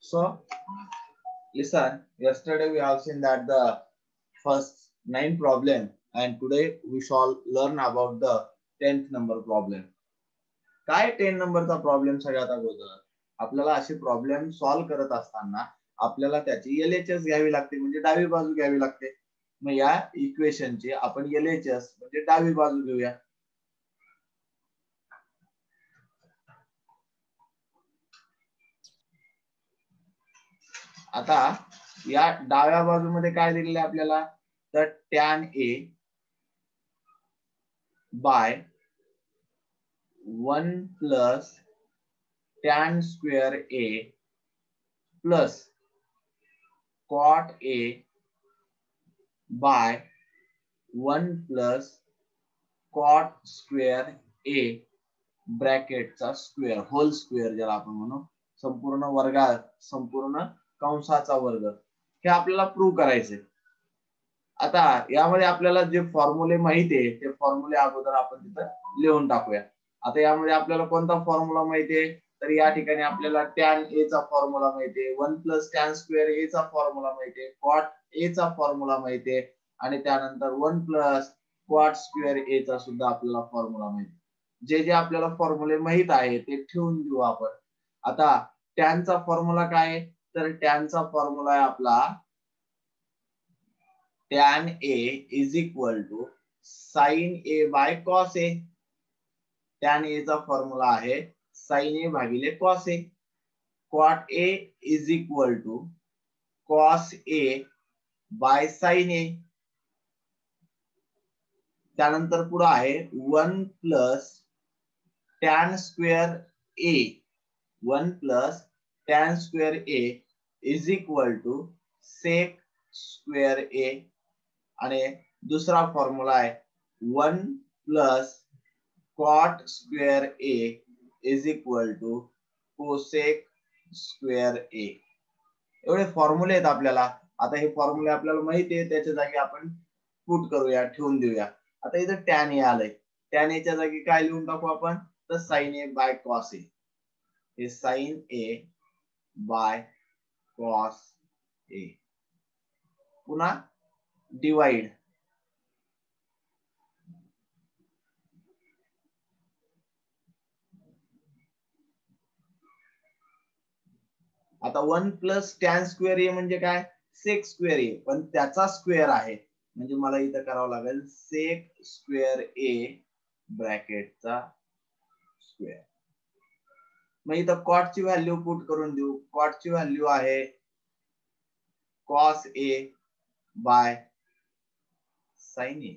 So, listen, yesterday we have seen that the first 9 problem and today we shall learn about the 10th number problem. काय 10 नंबरचा problem सगळ्यात अगोदर आपल्याला असे problem solve करत असताना आपल्याला त्याची LHS घ्यावी लागते म्हणजे डावी बाजू घ्यावी लागते. मग या इक्वेशनची आपण LHS म्हणजे डावी बाजू घेऊया. आता या डाव्या बाजूमध्ये काय दिलेलं आहे आपल्याला तर tan A by 1 plus tan square A plus cot A by 1 plus cot square A ब्रॅकेटचा स्क्वेअर होल स्क्वेअर ज्याला आपण म्हणू संपूर्ण कंसाचा वर्ग हे आपल्याला प्रूव्ह करायचे. आता यामध्ये आपल्याला जे फॉर्म्युले माहिती आहे ते फॉर्म्युले अगोदर आपण तिथं लिहून टाकूया. आता यामध्ये आपल्याला कोणता फॉर्म्युला माहिती आहे तर या ठिकाणी आपल्याला tan A चा फॉर्म्युला माहिती आहे, 1 प्लस tan स्क्वेअर A चा फॉर्म्युला माहिती आहे, cot A चा फॉर्म्युला माहिती आहे आणि त्यानंतर 1 प्लस cot स्क्वेअर A चा सुद्धा आपल्याला फॉर्म्युला माहिती आहे. जे जे आपल्याला फॉर्म्युले माहित आहे ते ठेवून देऊ आपण. आता tan चा फॉर्म्युला काय आहे तर tan चा फॉर्म्युला आहे आपला tan A is equal to sin A by cos A. tan A चा फॉर्म्युला आहे sin A भागिले cos A. cot A is equal to cos A by sin A. त्यानंतर पुढे आहे 1 plus tan square A 1 plus tan square A is equal to sec square A आणि दुसरा formula आहे 1 plus cot square A is equal to cosec square A. एवढे फॉर्म्युले आहेत आपल्याला. आता हे फॉर्म्युले आपल्याला माहिती आहे त्याच्या जागी आपण पुट करूया ठेवून देऊया. आता इथं tan A आलंय, tan A च्या जागी काय लिहून टाकू आपण तर sin A by cos A. हे sin A by cos A पुन्हा डिवाइड आता 1 प्लस tan स्क्वेअर A म्हणजे काय sec स्क्वेअर A पण त्याचा स्क्वेअर आहे म्हणजे मला इथं करावं लागेल sec स्क्वेअर A ब्रॅकेटचा स्क्वेअर. मग इथं cot ची व्हॅल्यू पुट करून देऊ. cot ची व्हॅल्यू आहे cos A by sin A.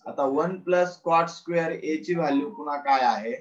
आता 1 प्लस cot स्क्वेअर A ची व्हॅल्यू पुन्हा काय आहे